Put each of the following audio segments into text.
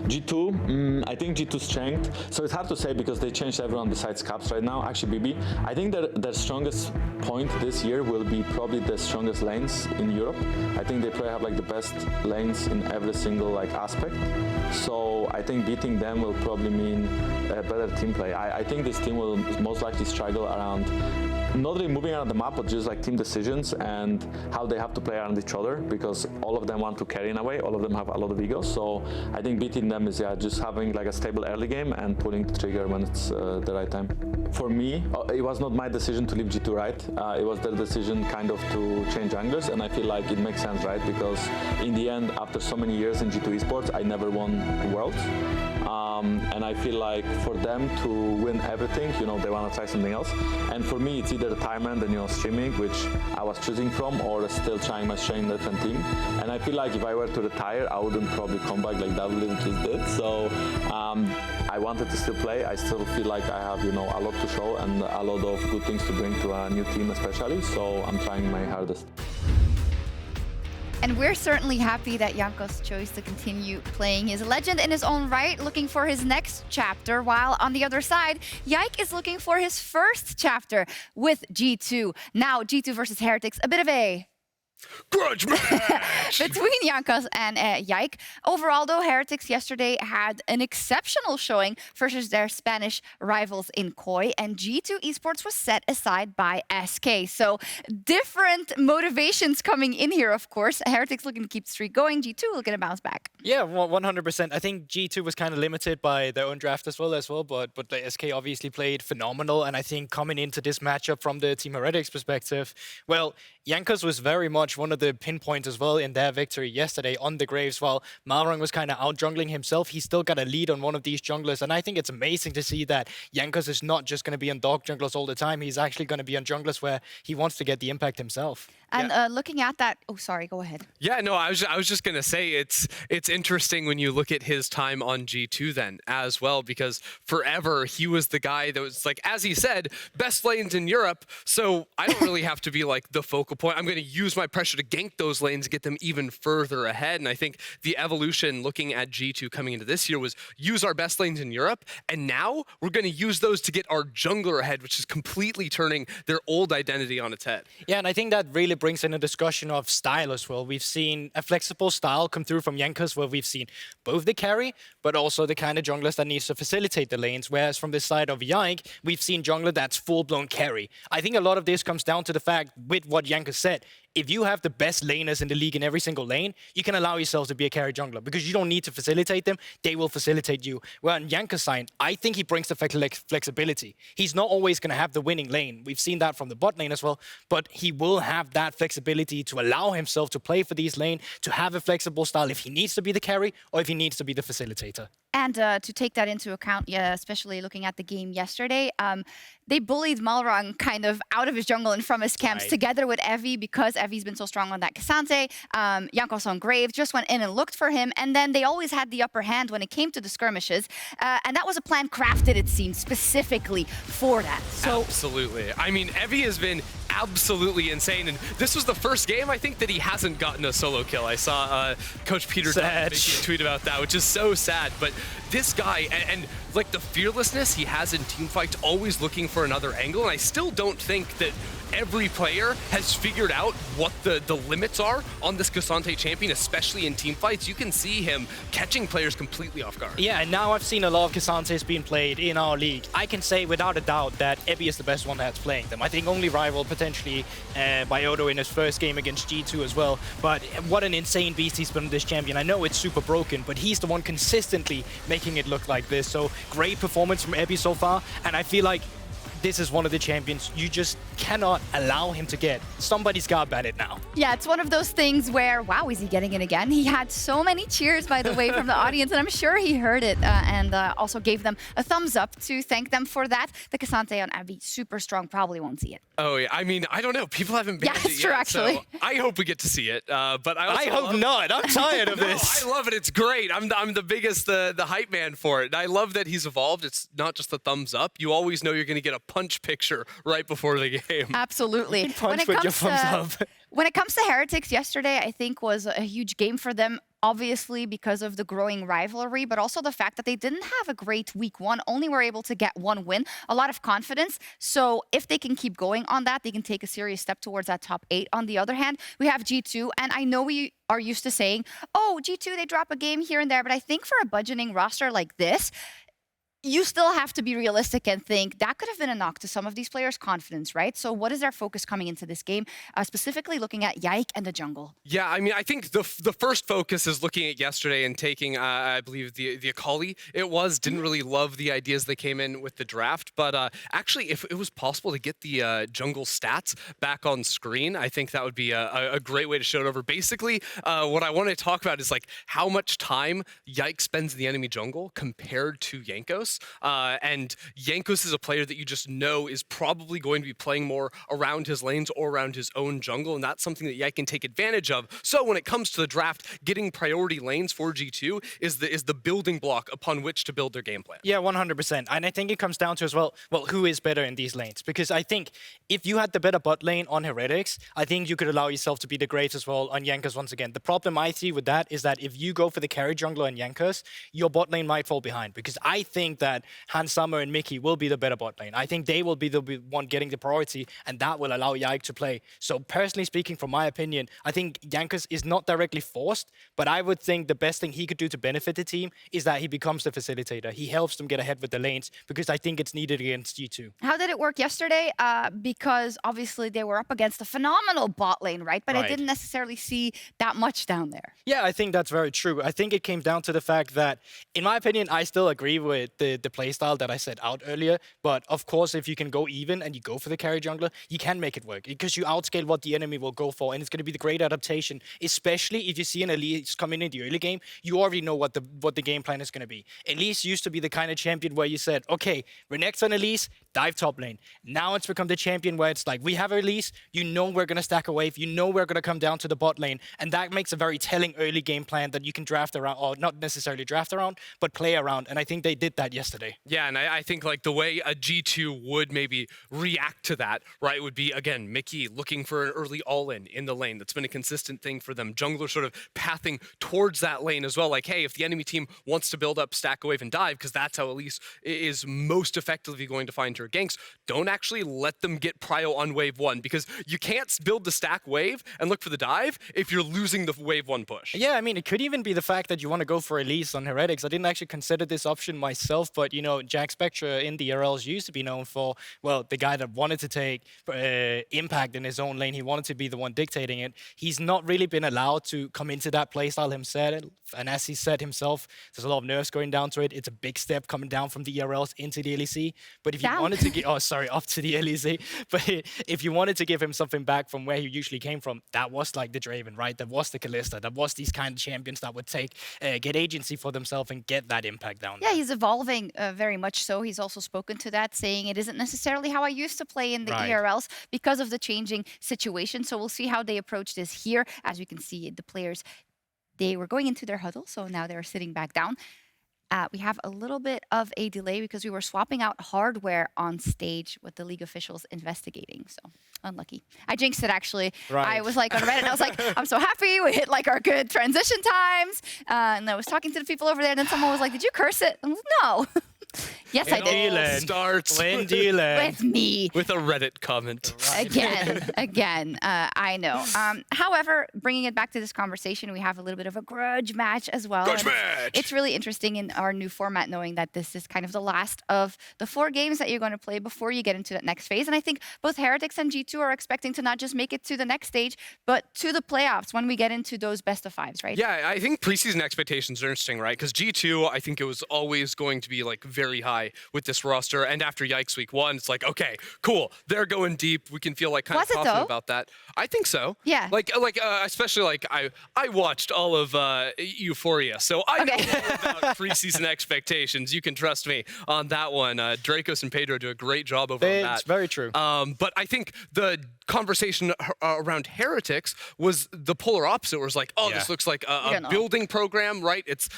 G2, I think G2 strength. So it's hard to say because they changed everyone besides Caps right now. Actually, BB, I think their strongest point this year will be probably the strongest lanes in Europe. I think they probably have like the best lanes in every single like aspect. So I think beating them will probably mean a better team play. I think this team will most likely struggle around not really moving around the map, but just like team decisions and how they have to play around each other, because all of them want to carry in a way, all of them have a lot of egos. So I think beating them is just having like a stable early game and pulling the trigger when it's the right time. For me, it was not my decision to leave G2, right? It was their decision kind of to change junglers, and I feel like it makes sense, right? Because in the end, after so many years in G2 esports, I never won Worlds. And I feel like for them to win everything, they want to try something else. And for me, it's either retirement and streaming, which I was choosing from, or still trying my strength in a different team. And I feel like if I were to retire, I wouldn't probably come back like David just did. So I wanted to still play. I still feel like I have a lot to show and a lot of good things to bring to a new team, especially. So I'm trying my hardest. And we're certainly happy that Jankos chose to continue playing his legend in his own right, looking for his next chapter, while on the other side, Yike is looking for his first chapter with G2. Now, G2 versus Heretics, a bit of a grudge match between Jankos and Yike. Overall, though, Heretics yesterday had an exceptional showing versus their Spanish rivals in Koi, and G2 Esports was set aside by SK. So different motivations coming in here, of course. Heretics looking to keep the streak going, G2 looking to bounce back. Yeah, 100%. I think G2 was kind of limited by their own draft as well, but the SK obviously played phenomenal, and I think coming into this matchup from the Team Heretics perspective, well, Jankos was very much one of the pinpoints as well in their victory yesterday on the Graves. While Malrang was kind of out-jungling himself, he still got a lead on one of these junglers, and I think it's amazing to see that Jankos is not just going to be on dog junglers all the time, he's actually going to be on junglers where he wants to get the impact himself. And looking at that, oh, sorry, go ahead. Yeah, no, I was just gonna say it's interesting when you look at his time on G2 then as well, because forever he was the guy that was like, as he said, best lanes in Europe. So I don't really have to be like the focal point. I'm gonna use my pressure to gank those lanes and get them even further ahead. And I think the evolution looking at G2 coming into this year was use our best lanes in Europe, and now we're gonna use those to get our jungler ahead, which is completely turning their old identity on its head. Yeah, and I think that really brings in a discussion of style as well. We've seen a flexible style come through from Jankos, where we've seen both the carry, but also the kind of junglers that needs to facilitate the lanes. Whereas from the side of Yike, we've seen jungler that's full-blown carry. I think a lot of this comes down to the fact, with what Jankos said, if you have the best laners in the league in every single lane, you can allow yourself to be a carry jungler because you don't need to facilitate them, they will facilitate you. Well, on Jankos' side, I think he brings the flexibility. He's not always going to have the winning lane. We've seen that from the bot lane as well, but he will have that flexibility to allow himself to play for these lane, to have a flexible style if he needs to be the carry or if he needs to be the facilitator. And to take that into account, especially looking at the game yesterday, they bullied Malrang kind of out of his jungle and from his camps together with Evie, because Evie's been so strong on that Cassante. Jankos on Graves just went in and looked for him, and then they always had the upper hand when it came to the skirmishes. And that was a plan crafted, it seems, specifically for that. So absolutely. I mean, Evie has been absolutely insane, and this was the first game, I think, that he hasn't gotten a solo kill. I saw Coach Peter making a tweet about that, which is so sad, but this guy, and like the fearlessness he has in teamfights, always looking for another angle, and I still don't think that every player has figured out what the limits are on this Cassante champion, especially in teamfights. You can see him catching players completely off guard. Yeah, and now I've seen a lot of Cassantes being played in our league. I can say without a doubt that Ebi is the best one that's playing them. I think only rival potentially by Odo in his first game against G2 as well. But what an insane beast he's been with this champion. I know it's super broken, but he's the one consistently making it look like this. So great performance from Ebi so far, and I feel like this is one of the champions you just cannot allow him to get. Somebody's got to ban it now. Yeah, it's one of those things where, wow, is he getting it again? He had so many cheers, by the way, from the audience, and I'm sure he heard it and also gave them a thumbs up to thank them for that. The Cassante on Abby, super strong, probably won't see it. Oh, yeah. I mean, I don't know. People haven't banned it yet, true, actually. so I hope we get to see it. But I hope not. I'm tired of this. I love it. It's great. I'm the biggest, the hype man for it. And I love that he's evolved. It's not just a thumbs up. You always know you're going to get a punch picture right before the game. Absolutely. Punch with your thumbs up. When it comes to Heretics, yesterday I think was a huge game for them, obviously because of the growing rivalry, but also the fact that they didn't have a great week one, only were able to get one win, a lot of confidence. So if they can keep going on that, they can take a serious step towards that top 8. On the other hand, we have G2, and I know we are used to saying, oh, G2, they drop a game here and there, but I think for a budgeting roster like this, you still have to be realistic and think that could have been a knock to some of these players' confidence, right? So what is their focus coming into this game, specifically looking at Yike and the jungle? Yeah, I mean, I think the first focus is looking at yesterday and taking, I believe, the Akali. It didn't really love the ideas that came in with the draft, but actually, if it was possible to get the jungle stats back on screen, I think that would be a great way to show it over. Basically, what I want to talk about is like how much time Yike spends in the enemy jungle compared to Jankos. And Jankos is a player that you just know is probably going to be playing more around his lanes or around his own jungle, and that's something that Yike can take advantage of. So when it comes to the draft, getting priority lanes for G2 is the building block upon which to build their game plan. Yeah, 100%. And I think it comes down to as well, who is better in these lanes? Because I think if you had the better bot lane on Heretics, I think you could allow yourself to be the greats as well on Jankos once again. The problem I see with that is that if you go for the carry jungler on Jankos, your bot lane might fall behind, because I think that Hans Summer and Mikyx will be the better bot lane. I think they will be the one getting the priority, and that will allow Yike to play. So personally speaking, from my opinion, I think Jankos is not directly forced, but I would think the best thing he could do to benefit the team is that he becomes the facilitator. He helps them get ahead with the lanes, because I think it's needed against G2. How did it work yesterday? Because obviously they were up against a phenomenal bot lane, right? But I didn't necessarily see that much down there. Yeah, I think that's very true. I think it came down to the fact that, in my opinion, I still agree with the playstyle that I set out earlier. But of course, if you can go even and you go for the carry jungler, you can make it work, because you outscale what the enemy will go for, and it's going to be the great adaptation. Especially if you see an Elise come in the early game, you already know what the game plan is going to be. Elise used to be the kind of champion where you said, okay, Renekton on Elise, dive top lane. Now it's become the champion where it's like, we have Elise, you know we're going to stack a wave, you know we're going to come down to the bot lane, and that makes a very telling early game plan that you can draft around, or not necessarily draft around, but play around, and I think they did that yesterday. Yeah, and I think like the way a G2 would maybe react to that, right, would be, again, Mikyx looking for an early all-in in the lane. That's been a consistent thing for them. Jungler sort of pathing towards that lane as well. Like, hey, if the enemy team wants to build up, stack a wave, and dive, because that's how Elise is most effectively going to find her ganks, don't actually let them get prio on wave 1, because you can't build the stack wave and look for the dive if you're losing the wave 1 push. Yeah, I mean, it could even be the fact that you want to go for Elise on Heretics. I didn't actually consider this option myself, but, you know, Jackspektra in the RLs used to be known for, well, the guy that wanted to take impact in his own lane. He wanted to be the one dictating it. He's not really been allowed to come into that playstyle himself. And as he said himself, there's a lot of nerfs going down to it. It's a big step coming down from the ERLs into the LEC. But if you wanted to get, up to the LEC. But if you wanted to give him something back from where he usually came from, that was like the Draven, right? That was the Kalista. That was these kind of champions that would get agency for themselves and get that impact down there. Yeah, he's evolving very much so. He's also spoken to that, saying it isn't necessarily how I used to play in the ERLs because of the changing situation. So we'll see how they approach this here. As we can see, the players, they were going into their huddle, so now they're sitting back down. We have a little bit of a delay because we were swapping out hardware on stage with the league officials investigating, so unlucky. I jinxed it, actually. I was like on Reddit, and I was like, I'm so happy we hit like our good transition times. And I was talking to the people over there, and then someone was like, did you curse it? I was like, no. Yes, I did. It starts with me. With a Reddit comment. Again, I know. However, bringing it back to this conversation, we have a little bit of a grudge match as well. Grudge match! It's really interesting in our new format, knowing that this is kind of the last of the 4 games that you're going to play before you get into that next phase. And I think both Heretics and G2 are expecting to not just make it to the next stage, but to the playoffs when we get into those best of 5s, right? Yeah, I think preseason expectations are interesting, right? Because G2, I think it was always going to be like very high with this roster, and after Yikes week 1, it's like, okay, cool, they're going deep. We can feel like kind of confident about that. I think so. Yeah. Like especially like I watched all of Euphoria, so I know more about preseason expectations. You can trust me on that one. Jankos and Pedro do a great job over on that. It's very true. But I think the conversation around Heretics was the polar opposite, where it's like, oh, this looks like a building program, right? It's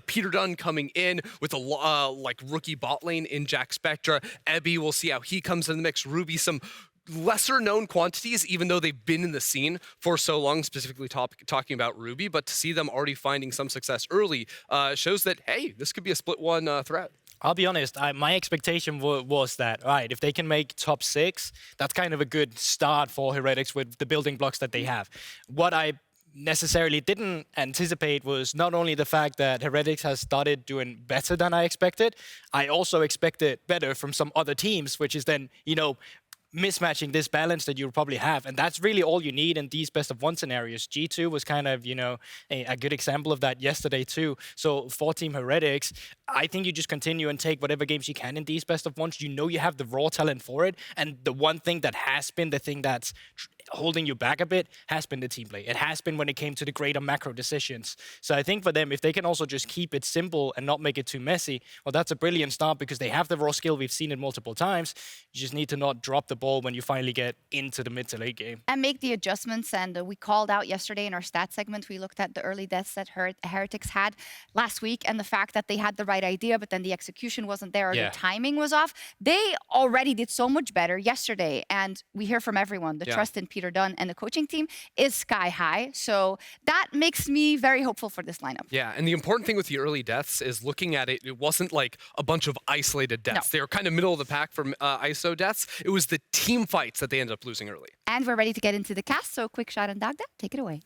Peter Dunn coming in with a like rookie bot lane in Jackspektra. Ebby, we'll see how he comes in the mix. Ruby, some lesser known quantities, even though they've been in the scene for so long, specifically talking about Ruby, but to see them already finding some success early shows that, hey, this could be a split one threat. I'll be honest, my expectation was that, all right, if they can make top 6, that's kind of a good start for Heretics with the building blocks that they have. What I necessarily didn't anticipate was not only the fact that Heretics has started doing better than I expected, I also expected better from some other teams, which is then, you know, mismatching this balance that you'll probably have. And that's really all you need in these best of 1 scenarios. G2 was kind of, you know, a good example of that yesterday too. So for Team Heretics, I think you just continue and take whatever games you can in these best of 1s. You know you have the raw talent for it. And the one thing that has been the thing that's holding you back a bit has been the team play. It has been when it came to the greater macro decisions. So I think for them, if they can also just keep it simple and not make it too messy, well, that's a brilliant start because they have the raw skill. We've seen it multiple times. You just need to not drop the ball when you finally get into the mid to late game. And make the adjustments. And we called out yesterday in our stat segment, we looked at the early deaths that Heretics had last week and the fact that they had the right idea, but then the execution wasn't there or the timing was off. They already did so much better yesterday. And we hear from everyone, the trust in Peter Dunn and the coaching team is sky high. So that makes me very hopeful for this lineup. Yeah, and the important thing with the early deaths is looking at it, it wasn't like a bunch of isolated deaths. They were kind of middle of the pack from ISO deaths. It was the team fights that they ended up losing early. And we're ready to get into the cast, so Quickshot and Dagda, take it away.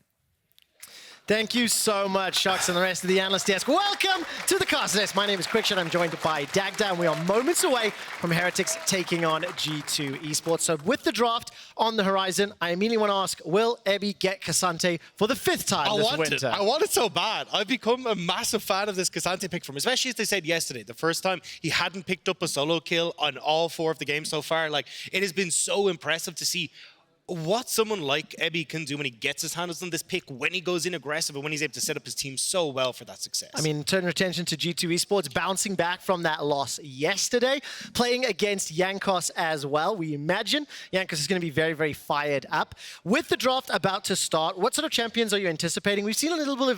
Thank you so much, Sjokz and the rest of the analyst desk. Welcome to the cast desk. My name is Quickshot. I'm joined by Dagda, and we are moments away from Heretics taking on G2 Esports. So with the draft on the horizon, I immediately want to ask, will Ebby get K'Sante for the 5th time this winter? I want it so bad. I've become a massive fan of this K'Sante pick from him, especially as they said yesterday, the first time he hadn't picked up a solo kill on all 4 of the games so far. Like, it has been so impressive to see what someone like Ebby can do when he gets his hands on this pick, when he goes in aggressive and when he's able to set up his team so well for that success. I mean, turn your attention to G2 Esports, bouncing back from that loss yesterday, playing against Jankos as well. We imagine Jankos is going to be very, very fired up. With the draft about to start, what sort of champions are you anticipating? We've seen a little bit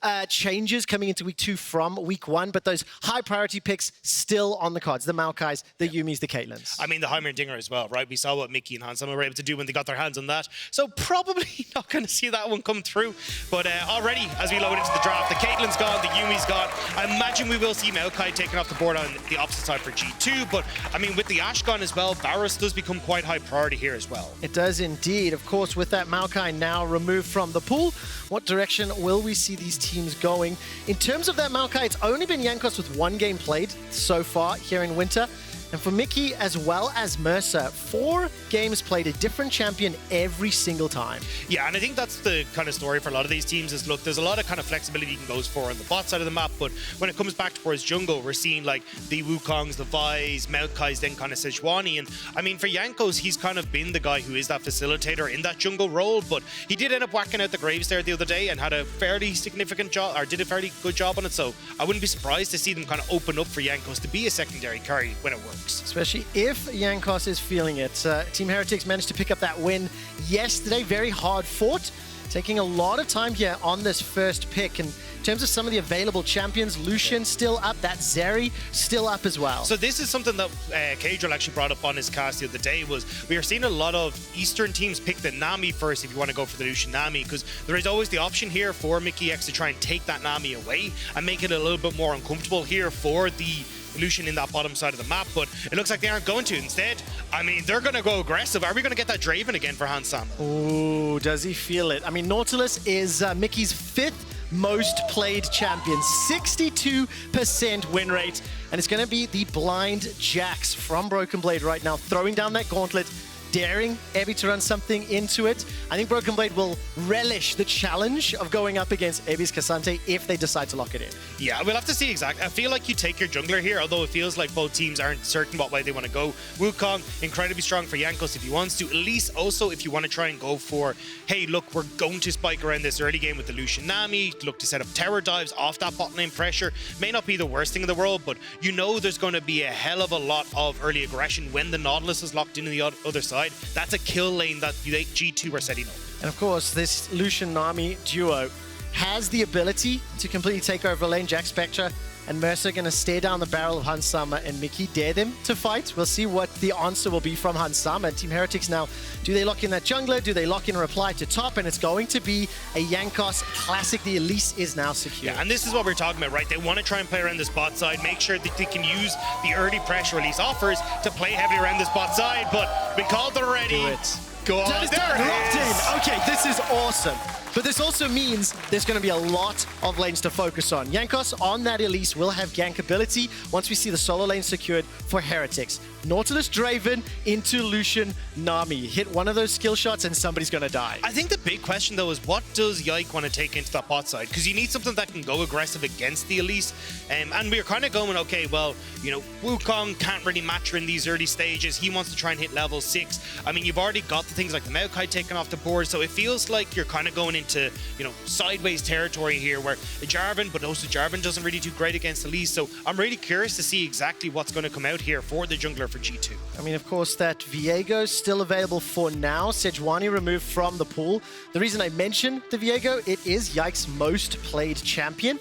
of changes coming into week 2 from week 1, but those high priority picks still on the cards. The Mikyx, the Yumis, the Caitlins. I mean, the Heimerdinger as well, right? We saw what Mickey and Hansen were able to do when they got their hands on that. So probably not going to see that one come through. But already, as we load into the draft, the Caitlyn's gone, the Yumi's gone. I imagine we will see Mikyx taken off the board on the opposite side for G2. But I mean, with the Ashe gone as well, Varus does become quite high priority here as well. It does indeed. Of course, with that Mikyx now removed from the pool, what direction will we see these teams going? In terms of that Mikyx, it's only been Jankos with 1 game played so far here in Winter. And for Mikyx as well as Mersa, 4 games played, a different champion every single time. Yeah, and I think that's the kind of story for a lot of these teams is, look, there's a lot of kind of flexibility you can go for on the bot side of the map, but when it comes back towards jungle, we're seeing like the Wukongs, the Vi's, Mikyx, then kind of Sejuani. And I mean, for Jankos, he's kind of been the guy who is that facilitator in that jungle role, but he did end up whacking out the Graves there the other day and had a fairly significant job, or did a fairly good job on it. So I wouldn't be surprised to see them kind of open up for Jankos to be a secondary carry when it works. Especially if Jankos is feeling it. Team Heretics managed to pick up that win yesterday. Very hard fought. Taking a lot of time here on this first pick. And in terms of some of the available champions, Lucian still up, that Zeri still up as well. So this is something that Kadriel actually brought up on his cast the other day, was we are seeing a lot of Eastern teams pick the Nami first if you want to go for the Lucian Nami, because there is always the option here for Mikyx to try and take that Nami away and make it a little bit more uncomfortable here for the Lucian in that bottom side of the map, but it looks like they aren't going to. Instead, I mean, they're going to go aggressive. Are we going to get that Draven again for Hansen? Ooh, does he feel it? I mean, Nautilus is Mickey's 5th most played champion, 62% win rate, and it's going to be the blind Jax from BrokenBlade right now, throwing down that gauntlet, daring Ebby to run something into it. I think BrokenBlade will relish the challenge of going up against Ebby's K'Sante if they decide to lock it in. Yeah, we'll have to see exactly. I feel like you take your jungler here, although it feels like both teams aren't certain what way they want to go. Wukong, incredibly strong for Jankos if he wants to. Elise also, if you want to try and go for, hey, look, we're going to spike around this early game with the Lucian Nami, look to set up tower dives off that bot lane pressure. May not be the worst thing in the world, but you know there's going to be a hell of a lot of early aggression when the Nautilus is locked in the other side. That's a kill lane that G2 are setting up. And of course, this Lucian Nami duo has the ability to completely take over a lane. Jackspektra and Mersa going to stare down the barrel of Hansama and Mikyx, dare them to fight. We'll see what the answer will be from Hansama and Team Heretics now. Do they lock in that jungler? Do they lock in a reply to top? And it's going to be a Jankos classic. The Elise is now secure. Yeah, and this is what we're talking about, right? They want to try and play around the spot side, make sure that they can use the early pressure Elise offers to play heavily around the spot side, but we called it already. Do it. Go on, That is there done. it Locked is. in. Okay, this is awesome. But this also means there's going to be a lot of lanes to focus on. Jankos on that Elise will have gank ability once we see the solo lane secured for Heretics. Nautilus Draven into Lucian Nami. Hit one of those skill shots and somebody's going to die. I think the big question, though, is what does Yike want to take into that bot side? Because you need something that can go aggressive against the Elise. And we're kind of going, okay, well, you know, Wukong can't really match her in these early stages. He wants to try and hit level 6. I mean, you've already got the things like the Maokai taken off the board, so it feels like you're kind of going into, you know, sideways territory here where Jarvan, but also Jarvan doesn't really do great against Elise. So I'm really curious to see exactly what's going to come out here for the jungler for G2. I mean, of course, that Viego still available for now. Sejuani removed from the pool. The reason I mention the Viego, it is Yike's most played champion.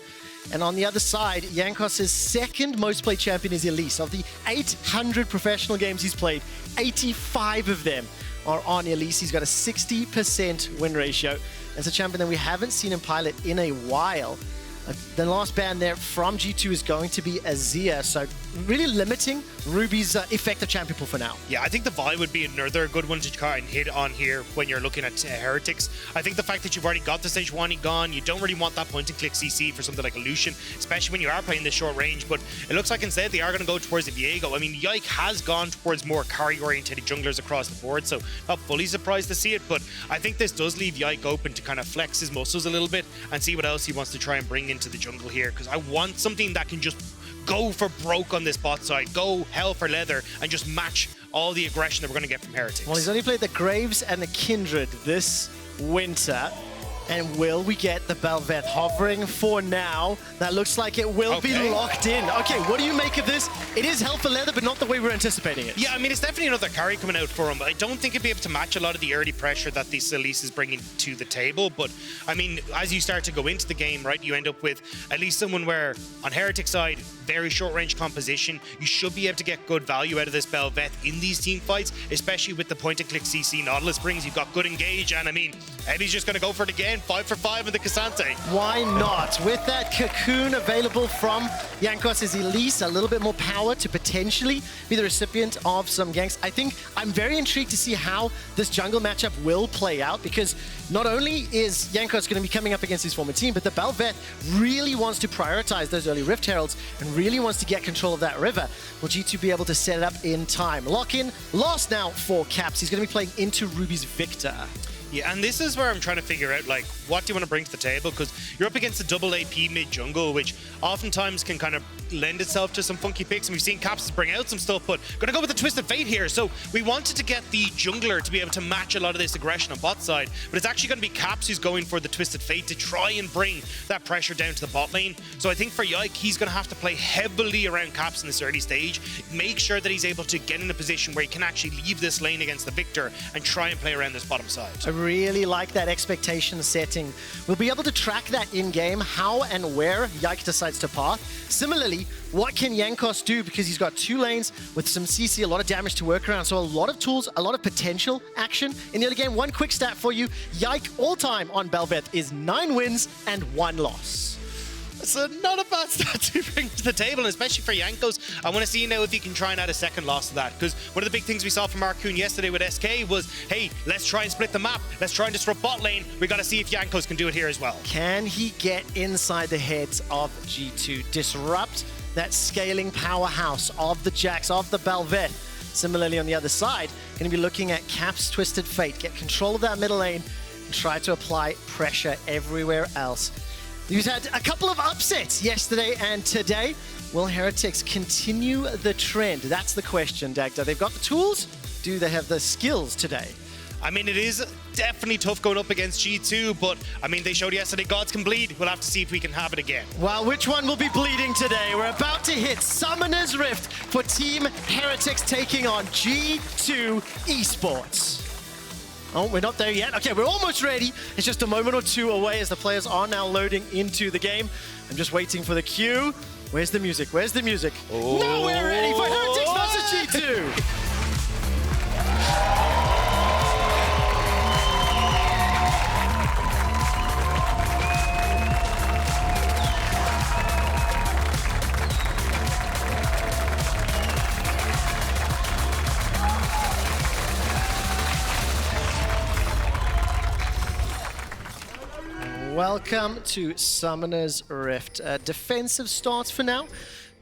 And on the other side, Jankos' second most played champion is Elise. Of the 800 professional games he's played, 85 of them are on Elise. He's got a 60% win ratio. It's a champion that we haven't seen him pilot in a while. The last ban there from G2 is going to be Azir, so really limiting Ruby's effective champion pool for now. Yeah, I think the Vi would be another good one to try and hit on here when you're looking at Heretics. I think the fact that you've already got the Sejuani gone, you don't really want that point-and-click CC for something like a Lucian, especially when you are playing this short range, but it looks like instead they are going to go towards the Viego. I mean, Yike has gone towards more carry-oriented junglers across the board, so not fully surprised to see it, but I think this does leave Yike open to kind of flex his muscles a little bit and see what else he wants to try and bring into the jungle here, because I want something that can just go for broke on this bot side, go hell for leather, and just match all the aggression that we're going to get from Heretics. Well, he's only played the Graves and the Kindred this winter. And will we get the Bel'Veth hovering for now? That looks like it will be locked in. Okay, what do you make of this? It is hell for leather, but not the way we're anticipating it. Yeah, I mean, it's definitely another carry coming out for him. I don't think he'll be able to match a lot of the early pressure that this Elise is bringing to the table. But, I mean, as you start to go into the game, right, you end up with at least someone where, on Heretic side, very short-range composition, you should be able to get good value out of this Bel'Veth in these team fights, especially with the point-and-click CC Nautilus brings. You've got good engage, and, I mean, Eddie's just going to go for it again. 5 for 5 in the Cassante. Why not? With that cocoon available from Jankos' Elise, a little bit more power to potentially be the recipient of some ganks. I think I'm very intrigued to see how this jungle matchup will play out, because not only is Jankos going to be coming up against his former team, but the Bel'Veth really wants to prioritize those early Rift Heralds and really wants to get control of that river. Will G2 be able to set it up in time? Lock-in, lost now for Caps. He's going to be playing into Ruby's Viktor. Yeah, and this is where I'm trying to figure out, like, what do you want to bring to the table? Because you're up against a double AP mid-jungle, which oftentimes can kind of lend itself to some funky picks. And we've seen Caps bring out some stuff, but going to go with the Twisted Fate here. So we wanted to get the jungler to be able to match a lot of this aggression on bot side, but it's actually going to be Caps who's going for the Twisted Fate to try and bring that pressure down to the bot lane. So I think for Yike, he's going to have to play heavily around Caps in this early stage, make sure that he's able to get in a position where he can actually leave this lane against the Viktor and try and play around this bottom side. I really like that expectation setting. We'll be able to track that in-game, how and where Yike decides to path. Similarly, what can Jankos do? Because he's got 2 lanes with some CC, a lot of damage to work around. So a lot of tools, a lot of potential action in the early game. One quick stat for you. Yike all-time on Bel'Veth is 9 wins and 1 loss. So not a bad stat to bring to the table, and especially for Jankos. I want to see now if he can try and add a second loss to that, because one of the big things we saw from Marcoon yesterday with SK was, hey, let's try and split the map. Let's try and disrupt bot lane. We got to see if Jankos can do it here as well. Can he get inside the heads of G2? Disrupt that scaling powerhouse of the Jax, of the Bel'Veth. Similarly, on the other side, going to be looking at Cap's Twisted Fate. Get control of that middle lane and try to apply pressure everywhere else. You've had a couple of upsets yesterday and today. Will Heretics continue the trend? That's the question, Dagda. They've got the tools. Do they have the skills today? I mean, it is definitely tough going up against G2, but I mean, they showed yesterday gods can bleed. We'll have to see if we can have it again. Well, which one will be bleeding today? We're about to hit Summoner's Rift for Team Heretics taking on G2 Esports. Oh, we're not there yet. Okay, we're almost ready. It's just a moment or two away as the players are now loading into the game. I'm just waiting for the cue. Where's the music? Where's the music? Oh. Now we're ready for Heretics versus G2! Welcome to Summoner's Rift. Defensive starts for now.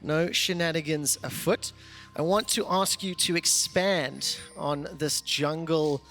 No shenanigans afoot. I want to ask you to expand on this jungle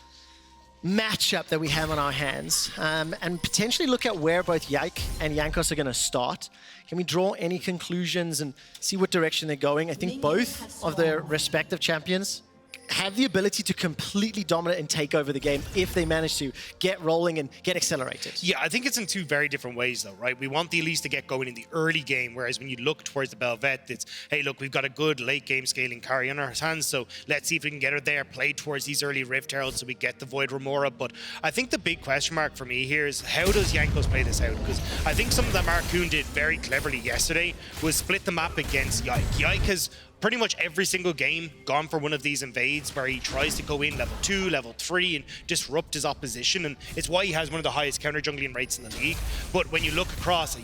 matchup that we have on our hands and potentially look at where both Yike and Jankos are going to start. Can we draw any conclusions and see what direction they're going? I think both of their respective champions have the ability to completely dominate and take over the game if they manage to get rolling and get accelerated. Yeah, I think it's in two very different ways though, right? We want the Elise to get going in the early game, whereas when you look towards the Bel'Veth, it's, hey, look, we've got a good late game scaling carry on our hands, so let's see if we can get her there, play towards these early Rift Heralds so we get the Void Remora. But I think the big question mark for me here is how does Jankos play this out? Because I think something that Marcoon did very cleverly yesterday was split the map against Yike. Yike has pretty much every single game gone for one of these invades where he tries to go in level 2, level 3 and disrupt his opposition, and it's why he has one of the highest counter jungling rates in the league. But when you look across at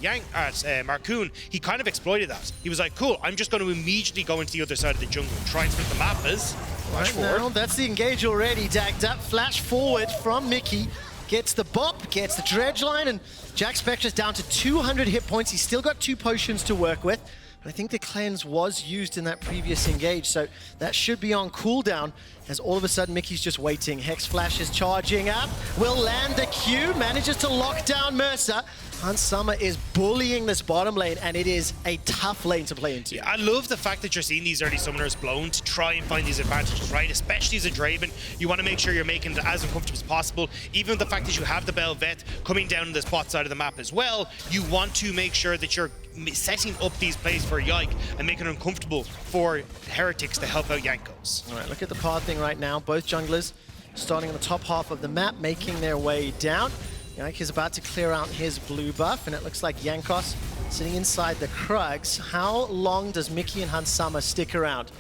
Marcoon, he kind of exploited that. He was like, cool, I'm just going to immediately go into the other side of the jungle and try and split the map as flash forward. Now, that's the engage already, Dagda. Flash forward from Mikyx. Gets the bop, gets the dredge line, and Jackspektra's down to 200 hit points. He's still got 2 potions to work with. I think the cleanse was used in that previous engage, so that should be on cooldown as all of a sudden Mikyx just waiting. Hex Flash is charging up, will land the Q, manages to lock down Mersa. Hans Summer is bullying this bottom lane, and it is a tough lane to play into. Yeah, I love the fact that you're seeing these early summoners blown to try and find these advantages, right? Especially as a Draven, you want to make sure you're making it as uncomfortable as possible. Even the fact that you have the Bel'Veth coming down the spot side of the map as well, you want to make sure that you're setting up these plays for Yike and making it uncomfortable for Heretics to help out Jankos. All right, look at the pathing right now. Both junglers starting on the top half of the map, making their way down. Yike is about to clear out his blue buff, and it looks like Jankos sitting inside the Krugs. How long does Mikyx and Hans Summer stick around?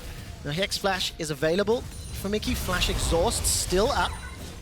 Now, Hex Flash is available for Mikyx. Flash Exhaust still up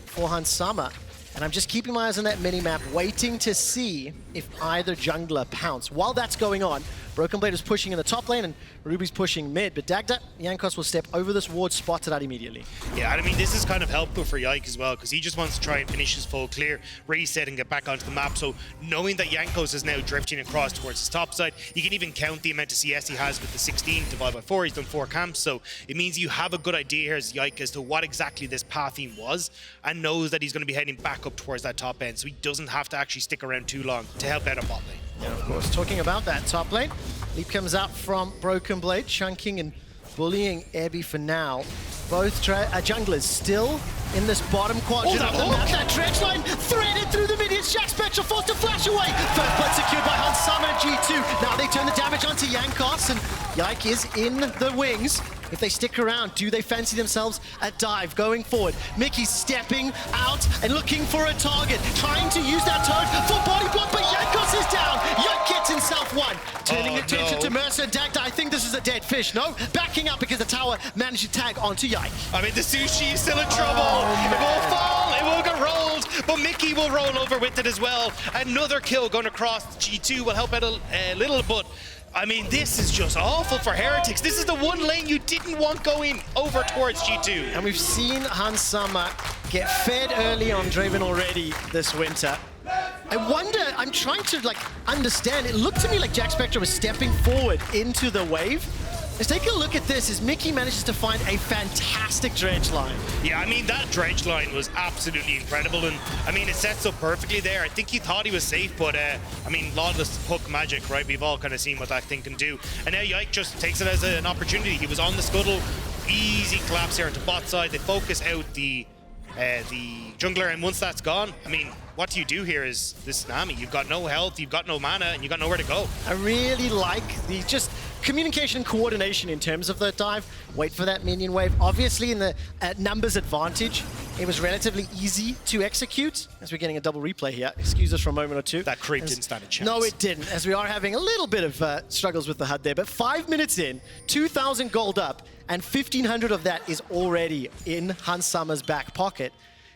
for Hans Summer. And I'm just keeping my eyes on that mini-map, waiting to see if either jungler pounce. While that's going on, BrokenBlade is pushing in the top lane and Ruby's pushing mid, but Dagda, Jankos will step over this ward, spot to that immediately. Yeah, and I mean, this is kind of helpful for Yike as well, because he just wants to try and finish his full clear, reset and get back onto the map. So knowing that Jankos is now drifting across towards his top side, you can even count the amount of CS he has with the 16 divided by 4. He's done 4 camps, so it means you have a good idea here as Yike as to what exactly this pathing was, and knows that he's going to be heading back up towards that top end, so he doesn't have to actually stick around too long to help out a bot lane. Yeah, of course. Talking about that top lane, leap comes out from BrokenBlade, chunking and bullying Abby for now. Both junglers still in this bottom quadrant of the map. That dredge line threaded through the minions. Jackspektra forced to flash away. First blood secured by Hans Summer and G2. Now they turn the damage onto Jankos, and Yike is in the wings. If they stick around, do they fancy themselves a dive going forward? Mikyx stepping out and looking for a target, trying to use that turret for body block, but Jankos is down. Yike gets himself one. Turning attention to Mersa and Dagda. I think this is a dead fish. No, backing up because the tower managed to tag onto Yike. I mean, the sushi is still in trouble. It will fall, it will get rolled, but Mikyx will roll over with it as well. Another kill going across. G2 will help out a little, but I mean, this is just awful for Heretics. This is the one lane you didn't want going over towards G2. And we've seen Hans Summer get fed early on Draven already this winter. I wonder, I'm trying to understand. It looked to me like Jackspektra was stepping forward into the wave. Let's take a look at this as Mikyx manages to find a fantastic dredge line. Yeah, I mean, that dredge line was absolutely incredible, and I mean, it sets up perfectly there. I think he thought he was safe, but I mean, lawless hook magic, right? We've all kind of seen what that thing can do. And now Yike just takes it as an opportunity. He was on the scuttle, easy collapse here onto bot side. They focus out the jungler, and once that's gone, I mean, what do you do here is this Nami. You've got no health, you've got no mana, and you've got nowhere to go. I really like the just communication coordination in terms of the dive. Wait for that minion wave. Obviously, in the numbers advantage, it was relatively easy to execute. As we're getting a double replay here. Excuse us for a moment or two. That creep didn't stand a chance. No, it didn't, as we are having a little bit of struggles with the HUD there. But 5 minutes in, 2,000 gold up, and 1,500 of that is already in Hansama's back pocket.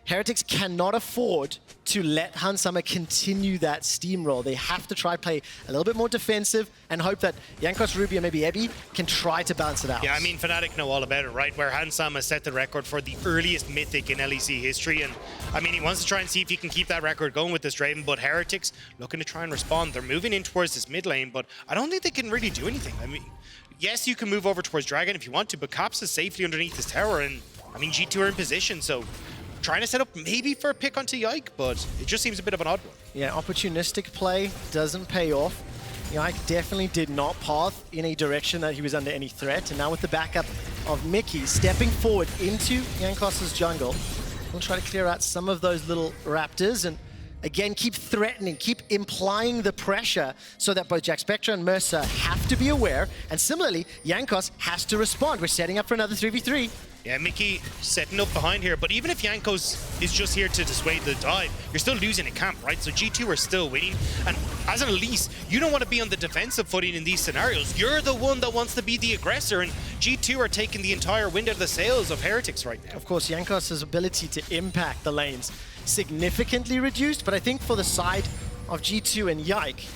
Heretics cannot afford to let Hansama continue that steamroll. They have to try play a little bit more defensive and hope that Jankos, Ruby, and maybe Ebby can try to balance it out. Yeah, I mean, Fnatic know all about it, right? Where Hansama set the record for the earliest Mythic in LEC history. And, I mean, he wants to try and see if he can keep that record going with this Draven. But Heretics looking to try and respond. They're moving in towards this mid lane, but I don't think they can really do anything. I mean, yes, you can move over towards Dragon if you want to, but Caps is safely underneath this tower. And, I mean, G2 are in position, so trying to set up maybe for a pick onto Yike, but it just seems a bit of an odd one. Yeah, opportunistic play doesn't pay off. Yike definitely did not path in a direction that he was under any threat, and now with the backup of Mikyx stepping forward into Jankos' jungle, we'll try to clear out some of those little raptors and again keep threatening, keep implying the pressure so that both Jackspektra and Mersa have to be aware, and similarly, Jankos has to respond. We're setting up for another 3v3. Yeah, Mikyx setting up behind here, but even if Jankos is just here to dissuade the dive, you're still losing a camp, right? So G2 are still winning, and as an Elise, you don't want to be on the defensive footing in these scenarios. You're the one that wants to be the aggressor, and G2 are taking the entire wind out of the sails of Heretics right now. Of course, Jankos' ability to impact the lanes significantly reduced, but I think for the side of G2 and Yike,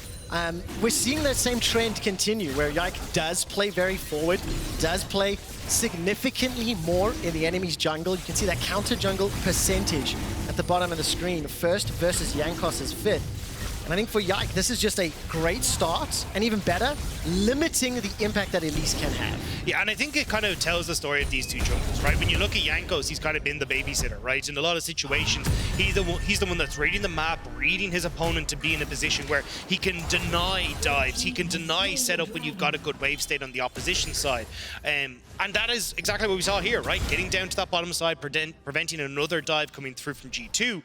we're seeing that same trend continue, where Yike does play very forward, does play significantly more in the enemy's jungle. You can see that counter jungle percentage at the bottom of the screen, first versus Jankos' fifth. And I think for Yike, this is just a great start, and even better, limiting the impact that Elise can have. Yeah, and I think it kind of tells the story of these two junglers, right? When you look at Jankos, he's kind of been the babysitter, right? In a lot of situations, he's the one that's reading the map, reading his opponent to be in a position where he can deny dives, he can deny setup when you've got a good wave state on the opposition side. And that is exactly what we saw here, right? Getting down to that bottom side, preventing another dive coming through from G2.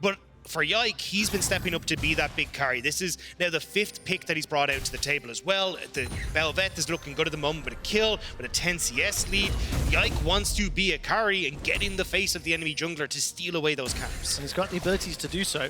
But for Yike, he's been stepping up to be that big carry. This is now the 5th pick that he's brought out to the table as well. The Bel'Veth is looking good at the moment with a kill, with a 10 CS lead. Yike wants to be a carry and get in the face of the enemy jungler to steal away those camps. And he's got the abilities to do so.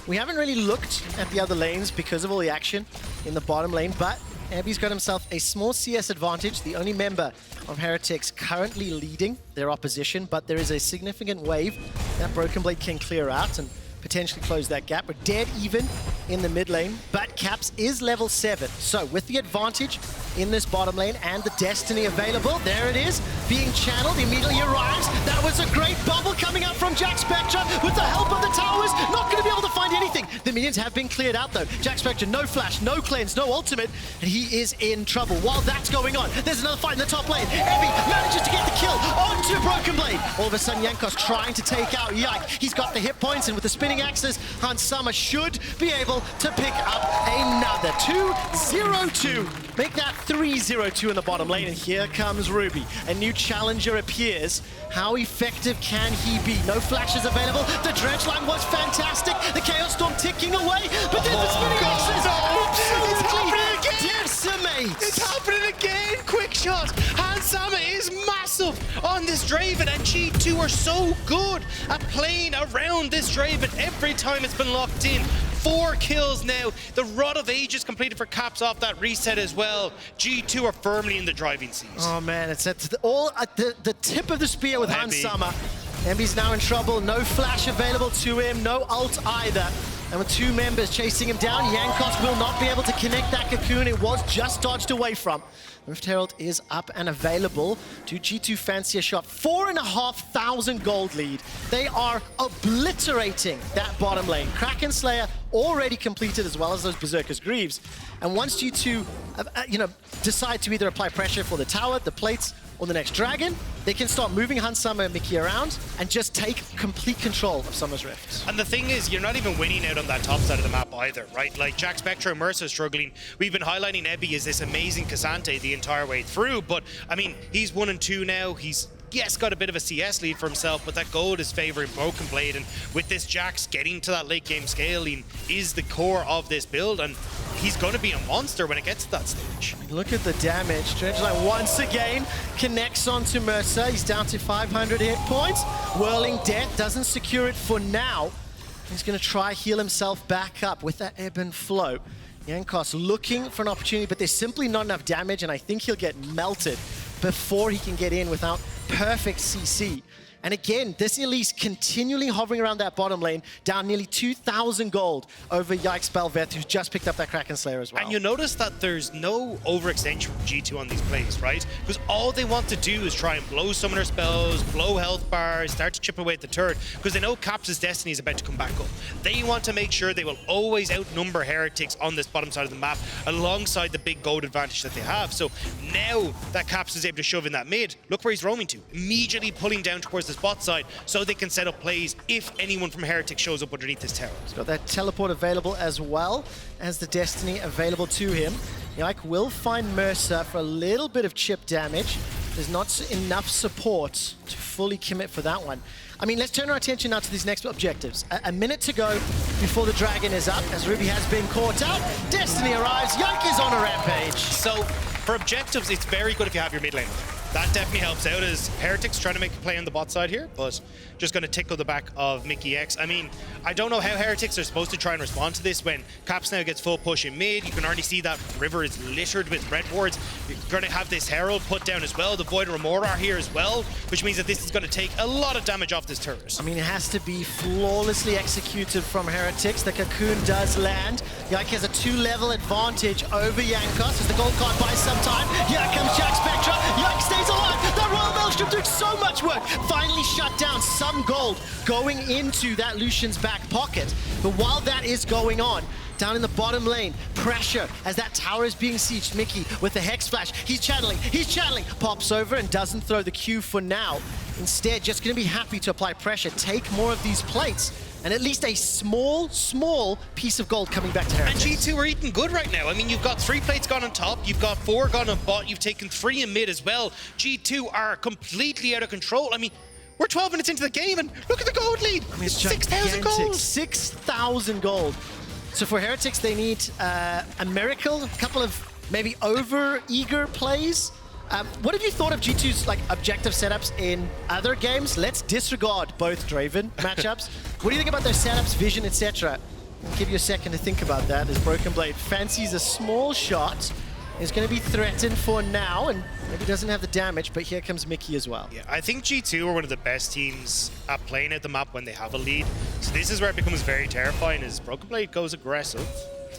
We haven't really looked at the other lanes because of all the action in the bottom lane, but Abby's got himself a small CS advantage, the only member of Heretics currently leading their opposition, but there is a significant wave that BrokenBlade can clear out and potentially close that gap. We're dead even in the mid lane, but Caps is level 7. So with the advantage in this bottom lane and the destiny available, there it is, being channeled, immediately arrives. That was a great bubble coming up from Jackspektra with the help of the towers. Not going to be able to find anything. The minions have been cleared out though. Jackspektra, no flash, no cleanse, no ultimate, and he is in trouble. While that's going on, there's another fight in the top lane. Evie manages to get the kill onto BrokenBlade. All of a sudden, Jankos trying to take out Yike. He's got the hit points, and with the spinning axes, Hansama should be able to pick up another 2-0-2. Make that 3-0-2 in the bottom lane, and here comes Ruby. A new challenger appears. How effective can he be? No flashes available. The dredge line was fantastic. The Chaos Storm ticking away, but then the spinning axes absolutely decimate. It's happening again! Quickshot! Hansama is massive on this Draven, and G2 are so good at playing around this Draven every time it's been locked in. 4 kills now. The Rod of Ages completed for Caps off that reset as well. G2 are firmly in the driving seat. Oh man, it's at the tip of the spear with Hansama. Emby's now in trouble. No flash available to him. No ult either. And with 2 members chasing him down, Jankos will not be able to connect that cocoon. It was just dodged away from. Rift Herald is up and available. Do G2 fancy a shot? 4,500 gold lead. They are obliterating that bottom lane. Kraken Slayer already completed, as well as those Berserker's Greaves. And once G2 decide to either apply pressure for the tower, the plates, or the next dragon, they can start moving Hansama and Mikyx around and just take complete control of Summer's Rift. And the thing is, you're not even winning out on that top side of the map either, right? Like, Jackspektra and Mersa struggling. We've been highlighting Ebby as this amazing Cassante the entire way through, but, I mean, he's 1 and 2 now. He's yes, got a bit of a CS lead for himself, but that gold is favoring BrokenBlade, and with this Jax getting to that late game scaling is the core of this build, and he's going to be a monster when it gets to that stage. Look at the damage. Dredgeline once again connects onto Mersa. He's down to 500 hit points. Whirling Death doesn't secure it for now. He's going to try heal himself back up with that ebb and flow. Jankos looking for an opportunity, but there's simply not enough damage, and I think he'll get melted before he can get in without perfect CC. And again, this Elise continually hovering around that bottom lane, down nearly 2,000 gold over Yike's Bel'Veth, who's just picked up that Kraken Slayer as well. And you notice that there's no overextension from G2 on these plays, right? Because all they want to do is try and blow summoner spells, blow health bars, start to chip away at the turret, because they know Caps' destiny is about to come back up. They want to make sure they will always outnumber Heretics on this bottom side of the map, alongside the big gold advantage that they have. So now that Caps is able to shove in that mid, look where he's roaming to. Immediately pulling down towards the bot side so they can set up plays if anyone from Heretics shows up underneath this tower. He's got that teleport available as well as the Destiny available to him. Yike will find Mersa for a little bit of chip damage. There's not enough support to fully commit for that one. I mean, let's turn our attention now to these next objectives. A minute to go before the dragon is up, as Ruby has been caught out. Destiny arrives, Yike is on a rampage. So for objectives, it's very good if you have your mid lane. That definitely helps out as Heretics trying to make a play on the bot side here, but just going to tickle the back of Mikyx. I mean, I don't know how Heretics are supposed to try and respond to this when Caps now gets full push in mid. You can already see that river is littered with red wards. You're going to have this Herald put down as well. The Void and Remora are here as well, which means that this is going to take a lot of damage off this turret. I mean, it has to be flawlessly executed from Heretics. The cocoon does land. Yike has a 2-level advantage over Jankos as the gold card buys some time. Here comes Jackspektra. Yike stays alive. That Royal Maelstrom doing so much work. Finally shut down. Some gold going into that Lucian's back pocket. But while that is going on, down in the bottom lane, pressure as that tower is being sieged. Mickey with the Hex Flash. He's channeling, pops over and doesn't throw the Q for now. Instead, just going to be happy to apply pressure, take more of these plates, and at least a small piece of gold coming back to Heretics. And G2 are eating good right now. I mean, you've got 3 plates gone on top, you've got 4 gone on bot, you've taken 3 in mid as well. G2 are completely out of control. I mean, we're 12 minutes into the game and look at the gold lead. I mean, it's 6,000 gold. 6,000 gold. So for Heretics, they need a miracle, a couple of maybe over-eager plays. What have you thought of G2's objective setups in other games? Let's disregard both Draven matchups. What do you think about their setups, vision, etc.? I'll give you a second to think about that as BrokenBlade fancies a small shot. Is going to be threatened for now, and maybe doesn't have the damage, but here comes Mickey as well. Yeah, I think G2 are one of the best teams at playing at the map when they have a lead. So this is where it becomes very terrifying as BrokenBlade goes aggressive.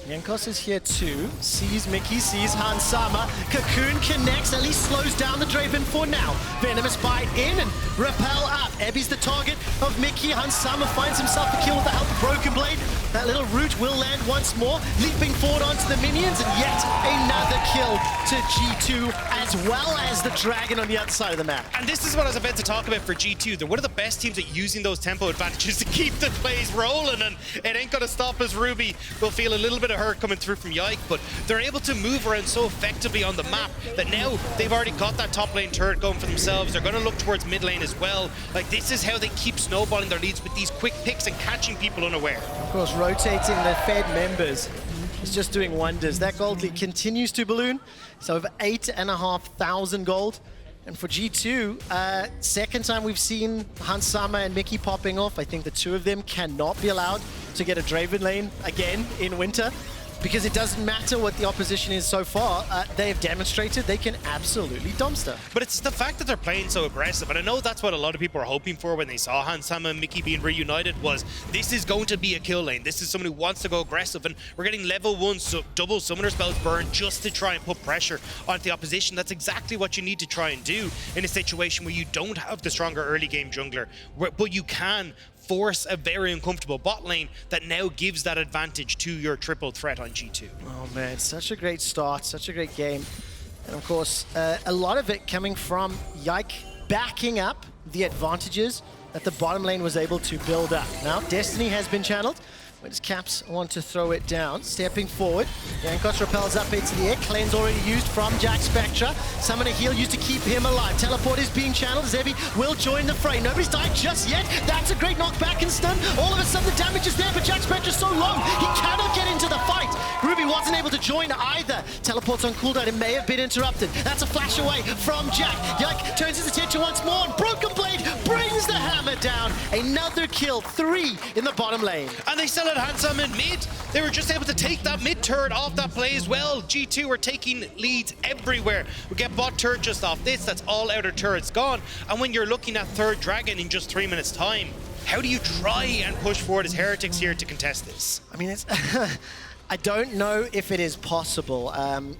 Jankos is here too, sees Mickey, sees Hansama. Cocoon connects, at least slows down the Draven for now. Venomous bite in and repel up. Ebby's the target of Mickey. Hansama finds himself a kill with the help of BrokenBlade. That little root will land once more, leaping forward onto the minions, and yet another kill to G2, as well as the dragon on the other side of the map. And this is what I was about to talk about for G2. They're one of the best teams at using those tempo advantages to keep the plays rolling, and it ain't gonna stop us. Ruby will feel a little bit of hurt coming through from Yike, but they're able to move around so effectively on the map that now they've already got that top lane turret going for themselves. They're gonna look towards mid lane as well. Like, this is how they keep snowballing their leads with these quick picks and catching people unaware. Of course, rotating the Fed members is just doing wonders. That gold lead continues to balloon. It's over 8,500 gold. And for G2, second time we've seen Hansama and Mickey popping off. I think the two of them cannot be allowed to get a Draven lane again in Winter, because it doesn't matter what the opposition is so far. They have demonstrated they can absolutely dumpster. But it's the fact that they're playing so aggressive, and I know that's what a lot of people were hoping for when they saw Hansama and Mickey being reunited, was this is going to be a kill lane. This is someone who wants to go aggressive, and we're getting level 1 double summoner spells burned just to try and put pressure onto the opposition. That's exactly what you need to try and do in a situation where you don't have the stronger early game jungler, but you can force a very uncomfortable bot lane that now gives that advantage to your triple threat on G2. Oh man, such a great start, such a great game. And of course, a lot of it coming from Yike backing up the advantages that the bottom lane was able to build up. Now, Destiny has been channeled. Where does Caps want to throw it down? Stepping forward. Jankos repels up into the air. Cleanse already used from Jackspektra. Summon a heal used to keep him alive. Teleport is being channeled. Zevi will join the fray. Nobody's died just yet. That's a great knockback and stun. All of a sudden the damage is there, but Jackspektra's so low. He cannot get into the fight. Ruby wasn't able to join either. Teleports on cooldown. It may have been interrupted. That's a flash away from Jack. Yike turns his attention once more. And BrokenBlade brings the hammer down. Another kill. 3 in the bottom lane. And they still had handsome in mid. They were just able to take that mid turret off that play as well. G2 are taking leads everywhere. We get bot turret just off this. That's all outer turrets gone. And when you're looking at third dragon in just 3 minutes time, how do you try and push forward as Heretics here to contest this? I mean, it's I don't know if it is possible.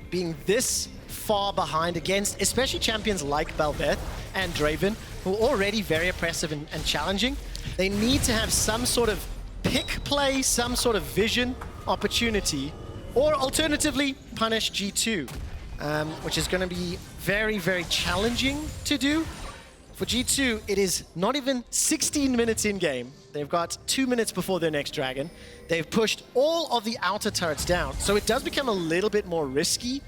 Being this far behind against, especially champions like Bel'Veth and Draven, who are already very oppressive and challenging, they need to have some sort of pick play, some sort of vision, opportunity, or alternatively, punish G2, which is going to be very, very challenging to do. For G2, it is not even 16 minutes in game. They've got 2 minutes before their next dragon. They've pushed all of the outer turrets down, so it does become a little bit more risky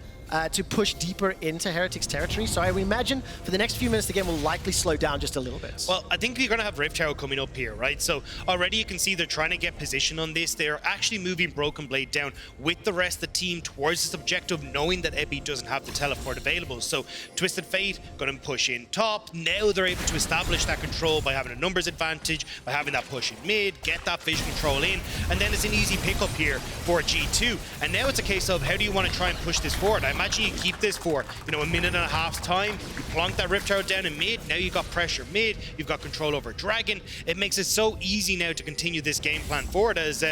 to push deeper into Heretics territory. So I would imagine for the next few minutes, the game will likely slow down just a little bit. Well, I think you're going to have Rift Tower coming up here, right? So already you can see they're trying to get position on this. They're actually moving BrokenBlade down with the rest of the team towards this objective, knowing that Ebi doesn't have the teleport available. So Twisted Fate going to push in top. Now they're able to establish that control by having a numbers advantage, by having that push in mid, get that vision control in, and then it's an easy pickup here for G2. And now it's a case of how do you want to try and push this forward? I imagine you keep this for, a minute and a half's time. You plonk that Rift Tower down in mid. Now you've got pressure mid. You've got control over Dragon. It makes it so easy now to continue this game plan forward as,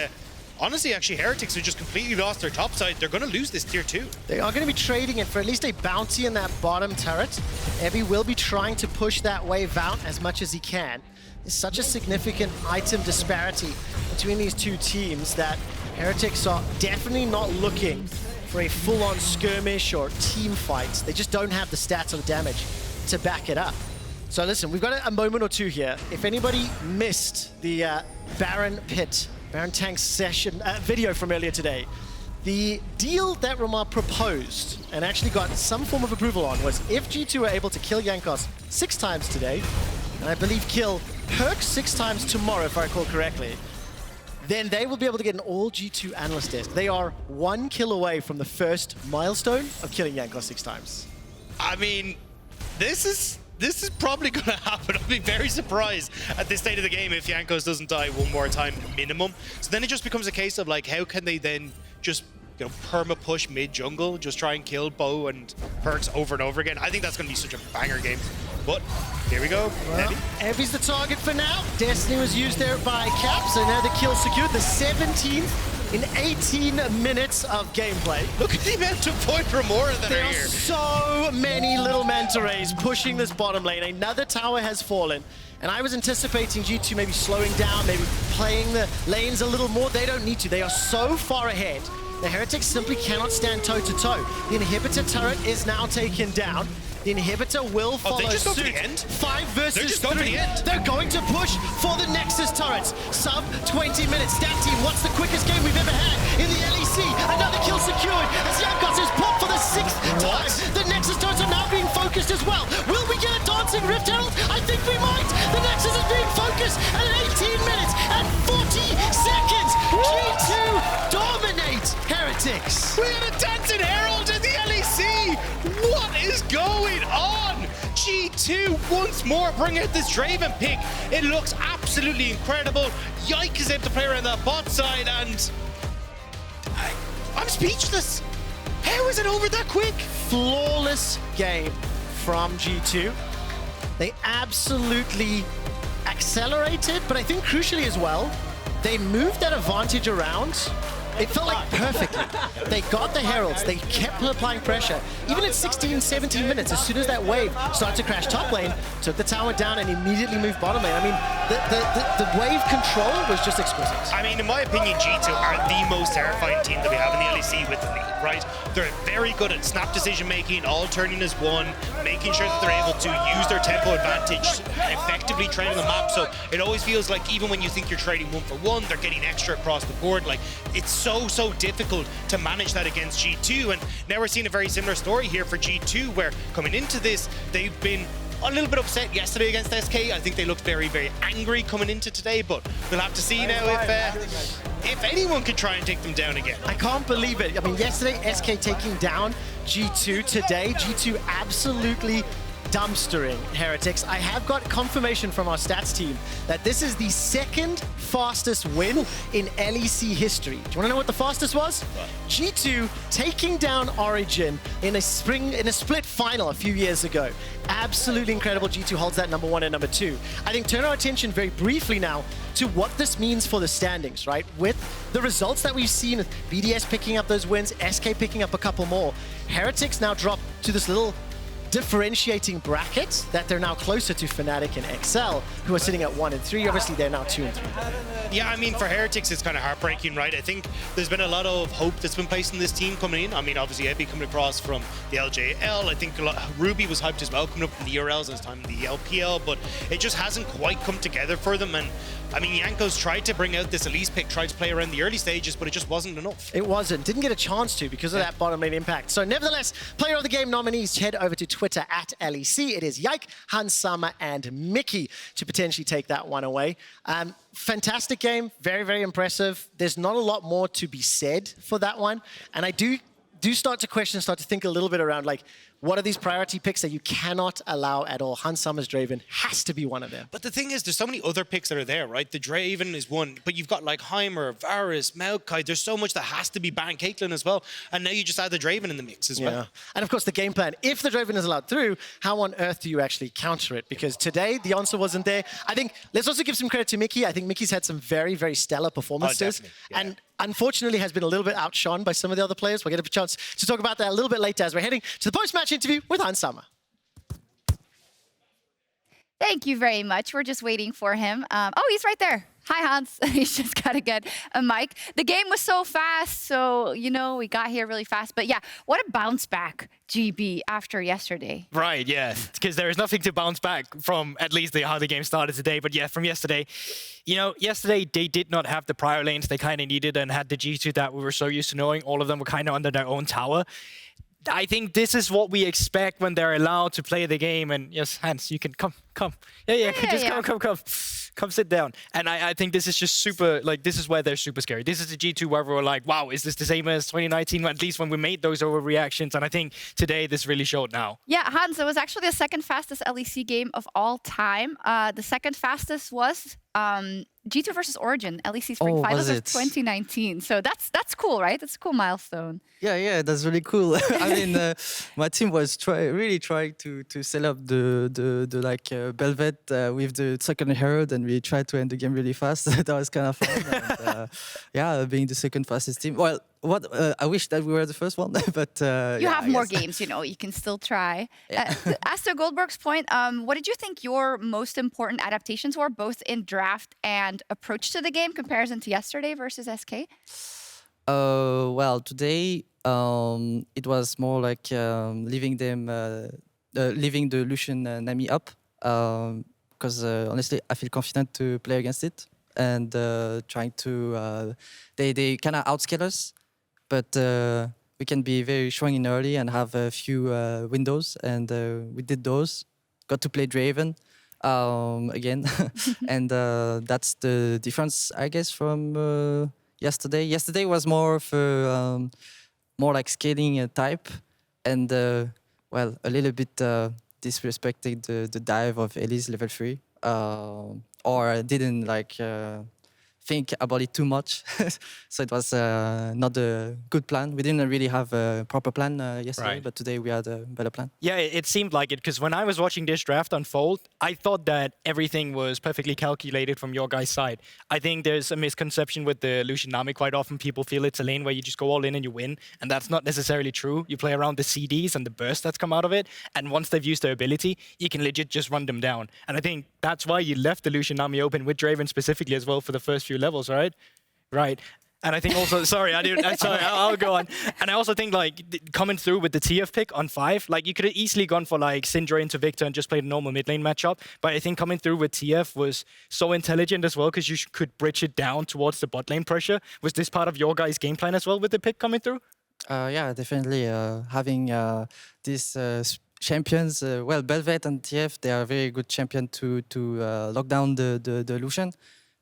honestly, actually, Heretics have just completely lost their top side. They're going to lose this tier 2. They are going to be trading it for at least a bounty in that bottom turret. Ebi will be trying to push that wave out as much as he can. There's such a significant item disparity between these two teams that Heretics are definitely not looking for a full-on skirmish or team fight. They just don't have the stats or the damage to back it up. So listen, we've got a moment or two here. If anybody missed the Baron Tank's session video from earlier today, the deal that Ramar proposed and actually got some form of approval on was if G2 were able to kill Jankos 6 times today, and I believe kill Perk 6 times tomorrow, if I recall correctly, then they will be able to get an all G2 Analyst desk. They are 1 kill away from the first milestone of killing Jankos 6 times. I mean, this is probably going to happen. I'll be very surprised at this state of the game if Jankos doesn't die one more time minimum. So then it just becomes a case of like, how can they then just perma push mid jungle, just try and kill Bo and Perks over and over again? I think that's going to be such a banger game. But here we go. Well, Evi's the target for now. Destiny was used there by Caps, so now the kill secured, the 17th in 18 minutes of gameplay. Look at the amount of point remora that There are are here. so many little manta rays pushing this bottom lane. Another tower has fallen. And I was anticipating G2 maybe slowing down, maybe playing the lanes a little more. They don't need to. They are so far ahead. The Heretics simply cannot stand toe-to-toe. The inhibitor turret is now taken down. The inhibitor will follow they just go suit. for the end? 5 versus They're just going for 3. the end. They're going to push for the Nexus turrets. Sub 20 minutes. Stat team, what's the quickest game we've ever had in the LEC? Another kill secured as Jankos is popped for the 6th time. The Nexus turrets are now being focused as well. Will we get a dancing Rift Herald? I think we might. The Nexus is being focused at 18 minutes and 40 seconds. G2 dominate Heretics. We had a dancing herald in the LEC. What is going on? G2 once more bring out this Draven pick. It looks absolutely incredible. Yike is able to play around that bot side, and I'm speechless. How is it over that quick? Flawless game from G2. They absolutely accelerated, but I think crucially as well, they moved that advantage around. It felt like perfectly. They got the heralds, they kept applying pressure. Even at 16, 17 minutes, as soon as that wave started to crash top lane, took the tower down and immediately moved bottom lane. I mean, the wave control was just exquisite. I mean, in my opinion, G2 are the most terrifying team that we have in the LEC with the lead, right? They're very good at snap decision making, all turning as one, making sure that they're able to use their tempo advantage, effectively trading the map. So it always feels like even when you think you're trading 1-for-1, they're getting extra across the board. Like, it's so difficult to manage that against G2. And now we're seeing a very similar story here for G2, where coming into this, they've been a little bit upset yesterday against SK. I think they looked very angry coming into today, but we'll have to see now if anyone can try and take them down again. I can't believe it. I mean, yesterday, SK taking down G2. Today, G2 absolutely dumpstering Heretics. I have got confirmation from our stats team that this is the second fastest win in LEC history. Do you want to know what the fastest was? What? G2 taking down Origin in a split final a few years ago. Absolutely incredible. G2 holds that #1 and #2. I think turn our attention very briefly now to what this means for the standings, right? With the results that we've seen, with BDS picking up those wins, SK picking up a couple more, Heretics now drop to this little differentiating brackets that they're now closer to Fnatic and XL, who are sitting at 1 and 3. Obviously, they're now 2 and 3. Yeah, I mean, for Heretics, it's kind of heartbreaking, right? I think there's been a lot of hope that's been placed in this team coming in. I mean, obviously, Ebi coming across from the LJL. I think Ruby was hyped as well, coming up from the ERLs this time in the LPL, but it just hasn't quite come together for them. And I mean, Jankos tried to bring out this Elise pick, tried to play around the early stages, but it just wasn't enough. It wasn't. Didn't get a chance to because of that bottom lane impact. So nevertheless, player of the game nominees, head over to Twitter at LEC. It is Yike, Hansama, and Mikyx to potentially take that one away. Fantastic game. Very impressive. There's not a lot more to be said for that one. And I do start to think a little bit around, like, what are these priority picks that you cannot allow at all? Hansama's Draven has to be one of them. But the thing is, there's so many other picks that are there, right? The Draven is one, but you've got like Heimer, Varus, Maokai. There's so much that has to be banned. Caitlyn as well. And now you just add the Draven in the mix as well. And of course, the game plan. If the Draven is allowed through, how on earth do you actually counter it? Because today, the answer wasn't there. I think, let's also give some credit to Mikyx. I think Mikyx's had some very stellar performances. And unfortunately has been a little bit outshone by some of the other players. We'll get a chance to talk about that a little bit later as we're heading to the post-match interview with Hansama. Thank you very much. We're just waiting for him. Oh, he's right there. Hi, Hans. He's just got to get a mic. The game was so fast, so, you know, we got here really fast. But yeah, what a bounce back, GB, after yesterday. Right, yeah, because there is nothing to bounce back from, at least how the game started today. But yeah, from yesterday, you know, yesterday they did not have the prior lanes they kind of needed and had the G2 that we were so used to knowing. All of them were kind of under their own tower. I think this is what we expect when they're allowed to play the game. And yes, Hans, you can come. Yeah, come sit down. And I think this is just super, like, this is where they're super scary. This is the G2 where we're like, wow, is this the same as 2019? At least when we made those overreactions. And I think today this really showed now. Yeah, Hans, it was actually the second fastest LEC game of all time. The second fastest was G2 versus Origin, LEC Spring Finals of 2019. So that's cool, right? That's a cool milestone. Yeah, that's really cool. I mean, my team was really trying to set up the Bel'Veth with the second Herald, and we tried to end the game really fast. That was kind of fun. And, being the second fastest team. Well, I wish that we were the first one, but you have more games, you know. You can still try. Yeah. As to Guldborg's point, what did you think your most important adaptations were, both in draft and approach to the game, comparison to yesterday versus SK? Well, today it was more like leaving the Lucian Nami up, because honestly, I feel confident to play against it, and trying to they kind of outscale us, but we can be very strong in early and have a few windows, and we did those. Got to play Draven again, and that's the difference, I guess, from yesterday. Yesterday was more of a, more like scaling type, and well, a little bit disrespecting the dive of Elise level 3, or didn't like think about it too much. So it was not a good plan. We didn't really have a proper plan yesterday, Right. but today we had a better plan. Yeah, it seemed like it, because when I was watching this draft unfold, I thought that everything was perfectly calculated from your guys' side. I think there's a misconception with the Lucian Nami. Quite often people feel it's a lane where you just go all in and you win, and that's not necessarily true. You play around the CDs and the burst that's come out of it, and once they've used their ability, you can legit just run them down. And I think that's why you left the Lucian Nami open with Draven specifically as well for the first few levels, right? Right. And I think also, sorry, I'll go on. And I also think like coming through with the TF pick on 5, like you could have easily gone for like Syndra into Viktor and just played a normal mid lane matchup. But I think coming through with TF was so intelligent as well, because you could bridge it down towards the bot lane pressure. Was this part of your guys' game plan as well with the pick coming through? Yeah, definitely. Having these champions, well, Bel'Veth and TF, they are very good champion to lock down the Lucian.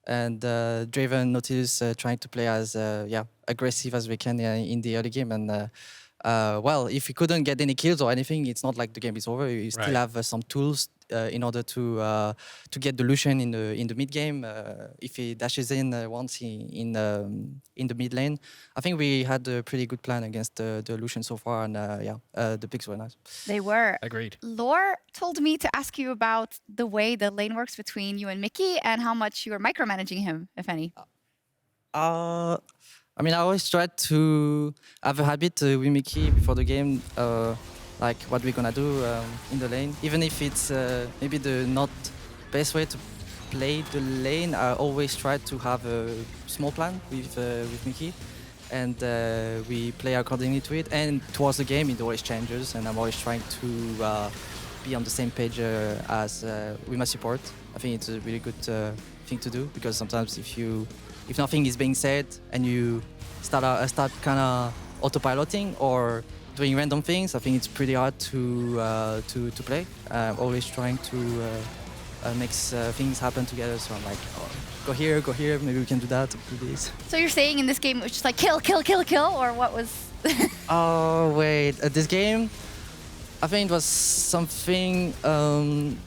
And Draven, Nautilus trying to play as aggressive as we can in the early game. And well, if we couldn't get any kills or anything, it's not like the game is over. You still have some tools in order to get the Lucian in the mid game. If he dashes in once in the mid lane, I think we had a pretty good plan against the Lucian so far. And the picks were nice. They were. Agreed. Lore told me to ask you about the way the lane works between you and Mikyx and how much you are micromanaging him, if any. I mean, I always try to have a habit with Mikyx before the game, like what we're gonna do in the lane. Even if it's maybe the not best way to play the lane, I always try to have a small plan with Mikyx, and we play accordingly to it. And towards the game, it always changes, and I'm always trying to be on the same page as with my support. I think it's a really good thing to do, because sometimes if nothing is being said and you start kind of autopiloting or doing random things, I think it's pretty hard to play. I'm always trying to make things happen together. So I'm like, oh, go here, maybe we can do that, do this. So you're saying in this game it was just like kill, kill, kill, kill, or what was... Oh, wait, this game, I think it was something,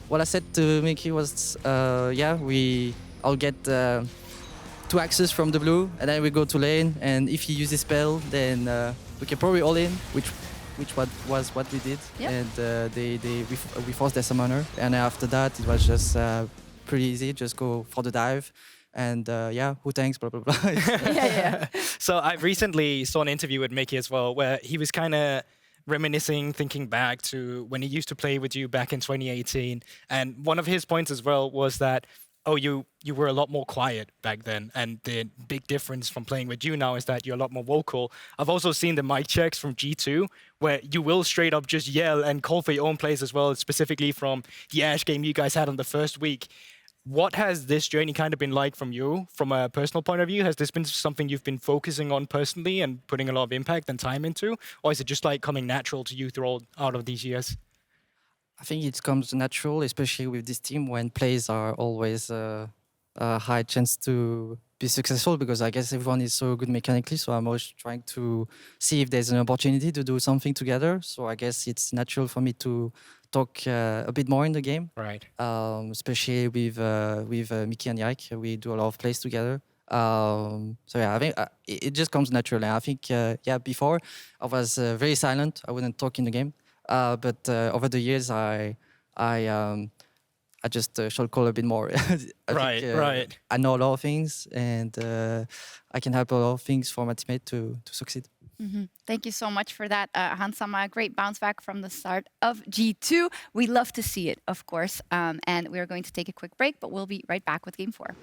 what I said to Mikyx was, I'll get 2 axes from the blue, and then we go to lane, and if he uses spell, then we can probably all in, which was what we did. Yep. And we forced their summoner, and after that it was just pretty easy, just go for the dive, and who thanks, blah blah blah. yeah. So I recently saw an interview with Mikyx as well, where he was kind of reminiscing, thinking back to when he used to play with you back in 2018. And one of his points as well was that, oh, you were a lot more quiet back then, and the big difference from playing with you now is that you're a lot more vocal. I've also seen the mic checks from G2, where you will straight up just yell and call for your own plays as well, specifically from the Ashe game you guys had on the first week. What has this journey kind of been like from you, from a personal point of view? Has this been something you've been focusing on personally and putting a lot of impact and time into? Or is it just like coming natural to you throughout out of these years? I think it comes natural, especially with this team, when plays are always a high chance to be successful, because I guess everyone is so good mechanically. So I'm always trying to see if there's an opportunity to do something together. So I guess it's natural for me to talk a bit more in the game. Right. Especially with Mikyx and Yike. We do a lot of plays together. So yeah, I think it just comes naturally. I think before I was very silent. I wouldn't talk in the game. But over the years, I just shall call a bit more. Right. I know a lot of things, and I can help a lot of things for my teammate to succeed. Mm-hmm. Thank you so much for that, Hansama. Great bounce back from the start of G2. We love to see it, of course. And we're going to take a quick break, but we'll be right back with Game 4.